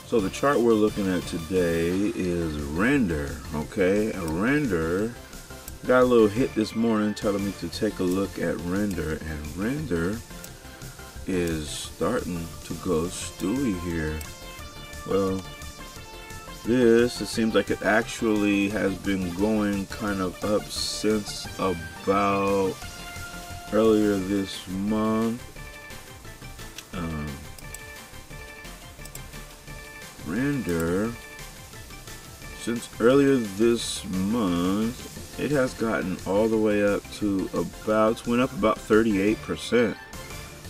So the chart we're looking at today is render. Okay, a render got a little hit this morning telling me to take a look at render, and render is starting to go stewy here. Well, it seems like it actually has been going kind of up since about earlier this month. Render, since earlier this month, it has gotten all the way up to went up about 38%.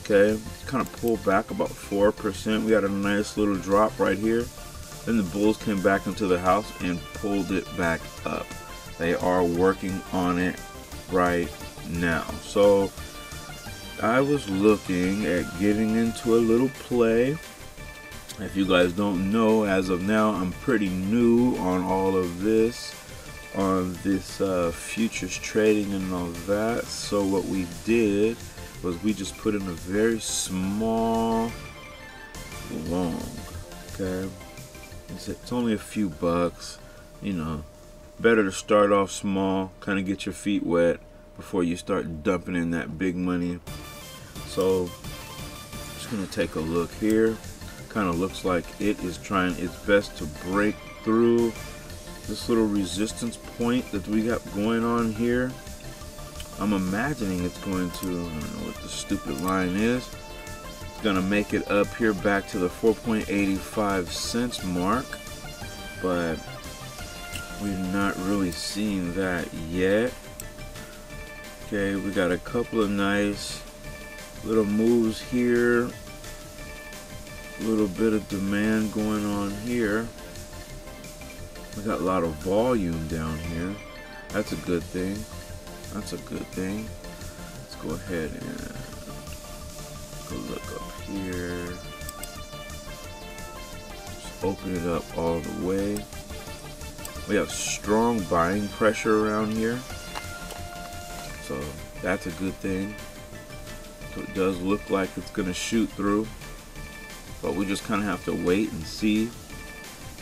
Okay, kind of pulled back about 4%. We got a nice little drop right here. Then the bulls came back into the house and pulled it back up. They are working on it right now. So I was looking at getting into a little play. If you guys don't know, as of now, I'm pretty new on all of this, on this futures trading and all that. So what we did was we just put in a very small long. Okay, it's only a few bucks. You know, better to start off small, kind of get your feet wet before you start dumping in that big money. So just gonna take a look here. Kind of looks like it is trying its best to break through this little resistance point that we got going on here. I'm imagining it's going to, I don't know what the stupid line is. It's gonna make it up here back to the 4.85 cents mark, but we're not really seeing that yet. Okay, we got a couple of nice little moves here. A little bit of demand going on here. We got a lot of volume down here. That's a good thing. That's a good thing. Let's go ahead and go look up here. Just open it up all the way. We have strong buying pressure around here, so that's a good thing. So it does look like it's gonna shoot through, but we just kind of have to wait and see.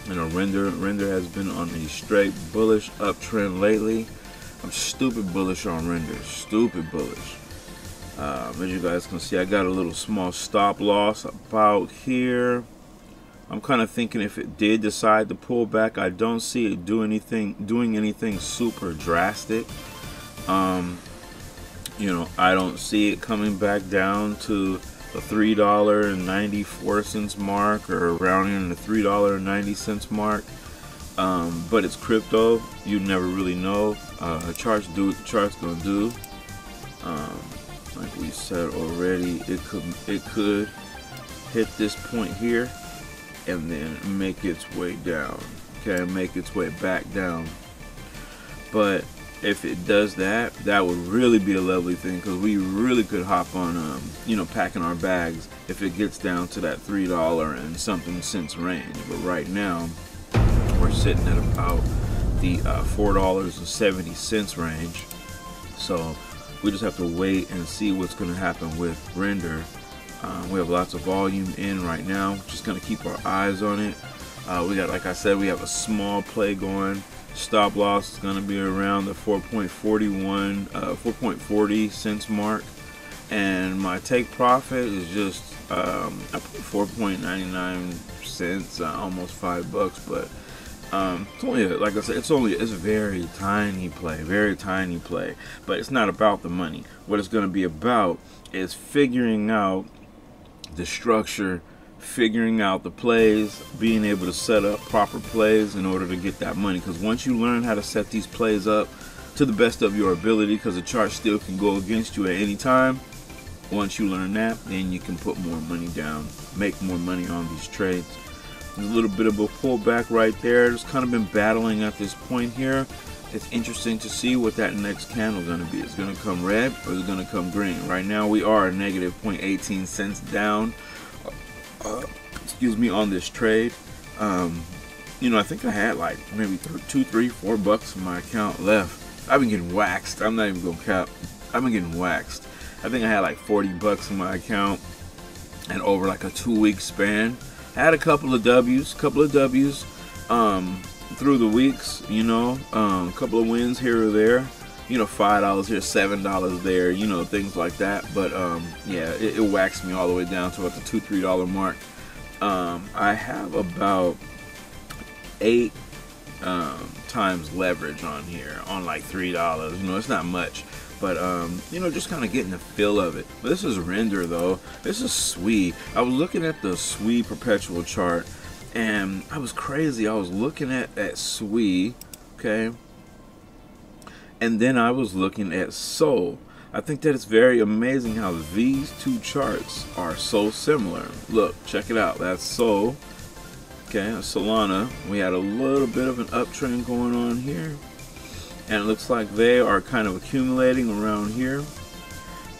You know, render has been on a straight bullish uptrend lately. I'm stupid bullish on render, stupid bullish. As you guys can see, I got a little small stop loss about here. I'm kind of thinking if it did decide to pull back, I don't see it doing anything super drastic. You know, I don't see it coming back down to the $3.94 mark, or around in the $3.90 mark. But it's crypto, you never really know. Charts do what the chart's gonna do. Like we said already, it could hit this point here and then make its way down. Okay, make its way back down. But if it does that, that would really be a lovely thing, because we really could hop on, you know, packing our bags if it gets down to that $3 and something cents range. But right now, we're sitting at about the $4.70 range. So we just have to wait and see what's going to happen with render. We have lots of volume in right now. Just going to keep our eyes on it. We got, like I said, we have a small play going. Stop loss is going to be around the 4.40 cents mark, and my take profit is just I put 4.99 cents, almost $5, but it's only, like I said, it's a very tiny play, but it's not about the money. What it's going to be about is figuring out the structure, figuring out the plays, being able to set up proper plays in order to get that money. Because once you learn how to set these plays up to the best of your ability, because the chart still can go against you at any time, once you learn that, then you can put more money down, make more money on these trades. There's a little bit of a pullback right there. It's kind of been battling at this point here. It's interesting to see what that next candle is going to be. It's going to come red or is it going to come green? Right now we are a negative 0.18 cents down. Excuse me, on this trade. You know, I think I had like maybe $2, $3, $4 in my account left. I've been getting waxed. I'm not even gonna cap. I've been getting waxed. I think I had like $40 in my account, and over like a 2-week span, Had a couple of W's, through the weeks, you know, a couple of wins here or there, you know, $5 here, $7 there, you know, things like that. But yeah, it waxed me all the way down to about the $2-3 mark. I have about 8 times leverage on here on like $3. You know, it's not much, but you know, just kind of getting the feel of it. But this is render though. This is SWE. I was looking at the SWE perpetual chart, and I was crazy. I was looking at SWE, okay, and then I was looking at SOL. I think that it's very amazing how these two charts are so similar. Look, check it out. That's SOL. Okay, Solana, we had a little bit of an uptrend going on here, and it looks like they are kind of accumulating around here.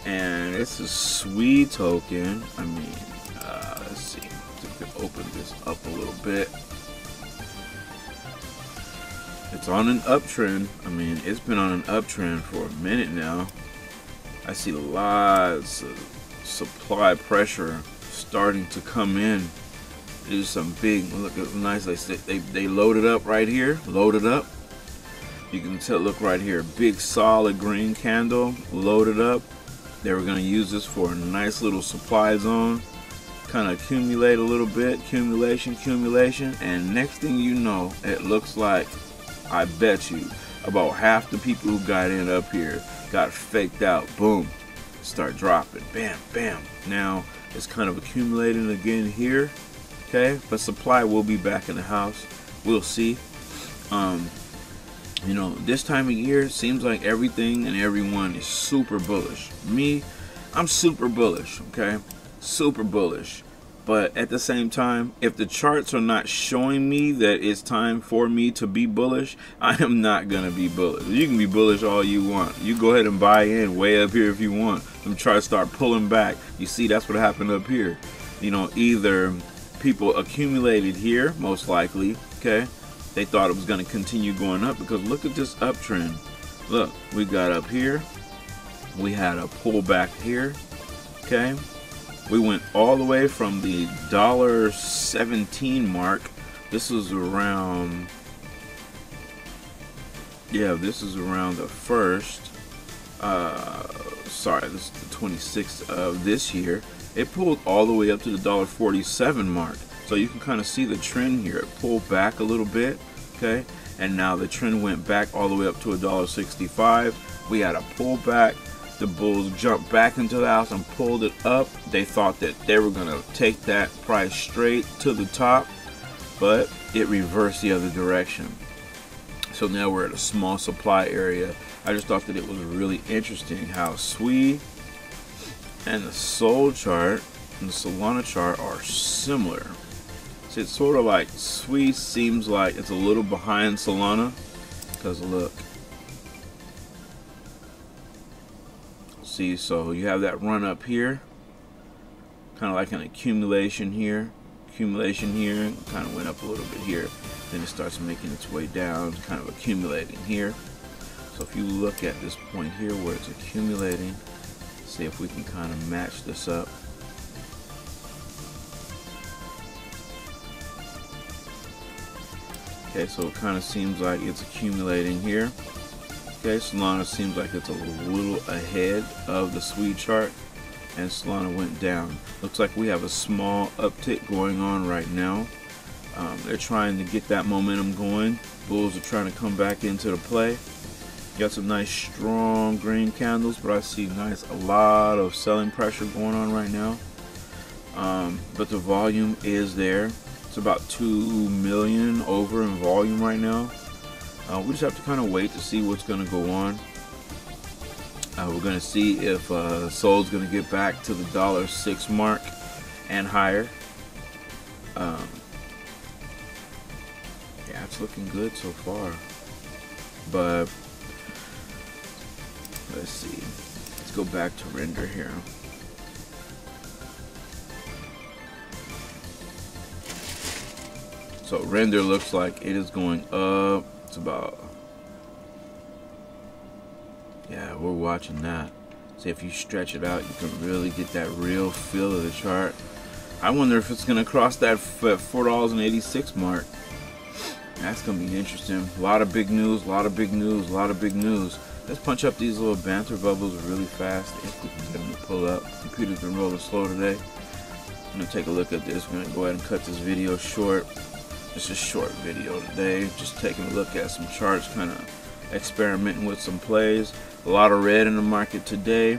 And it's a SWE token. I mean, let's see if we can open this up a little bit. It's on an uptrend. I mean, it's been on an uptrend for a minute now. I see lots of supply pressure starting to come in. There's some big, look at nice. They loaded up right here. Loaded up. You can tell. Look right here. Big solid green candle. Loaded up. They were going to use this for a nice little supply zone. Kind of accumulate a little bit. Accumulation. And next thing you know, it looks like, I bet you, about half the people who got in up here got faked out. Boom. Start dropping. Bam, bam. Now it's kind of accumulating again here. Okay, but supply will be back in the house. We'll see. You know, this time of year seems like everything and everyone is super bullish. Me, I'm super bullish. Okay, super bullish. But at the same time, if the charts are not showing me that it's time for me to be bullish, I am not gonna be bullish. You can be bullish all you want. You go ahead and buy in way up here if you want. Them charts start pulling back. You see, that's what happened up here. You know, either people accumulated here, most likely, okay? They thought it was going to continue going up, because look at this uptrend. Look, we got up here. We had a pullback here, okay? We went all the way from the $1.17 mark. This is around, yeah, this is around the first, sorry, this is the 26th of this year. It pulled all the way up to the $1.47 mark. So you can kind of see the trend here. It pulled back a little bit, okay? And now the trend went back all the way up to $1.65. We had a pullback. The bulls jumped back into the house and pulled it up. They thought that they were going to take that price straight to the top, but it reversed the other direction. So now we're at a small supply area. I just thought that it was really interesting how SWE and the SOL chart and the Solana chart are similar. So it's sort of like SWE seems like it's a little behind Solana, because look, see, so you have that run up here, kind of like an accumulation here, kind of went up a little bit here, then it starts making its way down, kind of accumulating here. So if you look at this point here where it's accumulating, see if we can kind of match this up. Okay, so it kind of seems like it's accumulating here. Okay, Solana seems like it's a little ahead of the SWE chart, and Solana went down. Looks like we have a small uptick going on right now. They're trying to get that momentum going. Bulls are trying to come back into the play. Got some nice strong green candles, but I see a lot of selling pressure going on right now. But the volume is there. It's about 2 million over in volume right now. We just have to kind of wait to see what's going to go on. We're going to see if SOL's going to get back to the $1.06 mark and higher. Yeah, it's looking good so far. But let's see. Let's go back to render here. So render looks like it is going up. It's about, yeah, we're watching that. See, if you stretch it out, you can really get that real feel of the chart. I wonder if it's gonna cross that $4.86 mark. That's gonna be interesting. A lot of big news, a lot of big news, a lot of big news. Let's punch up these little banter bubbles really fast if we can get them to pull up. Computer's been rolling slow today. I'm gonna take a look at this. We're gonna go ahead and cut this video short. It's a short video today. Just taking a look at some charts, kind of experimenting with some plays. A lot of red in the market today.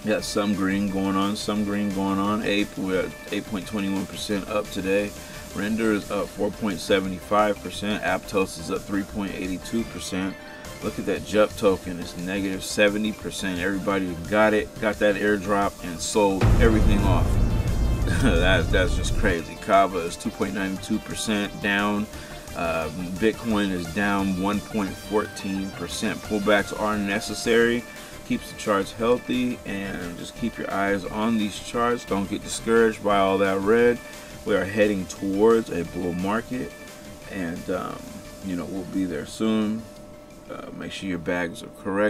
Got some green going on, some green going on. We're at 8.21% up today. Render is up 4.75%. Aptos is up 3.82%. Look at that JUP token. It's negative 70%. Everybody got it, got that airdrop, and sold everything off. That's just crazy. Kava is 2.92% down. Bitcoin is down 1.14%. Pullbacks are necessary. Keeps the charts healthy, and just keep your eyes on these charts. Don't get discouraged by all that red. We are heading towards a bull market, and we'll be there soon. Make sure your bags are correct.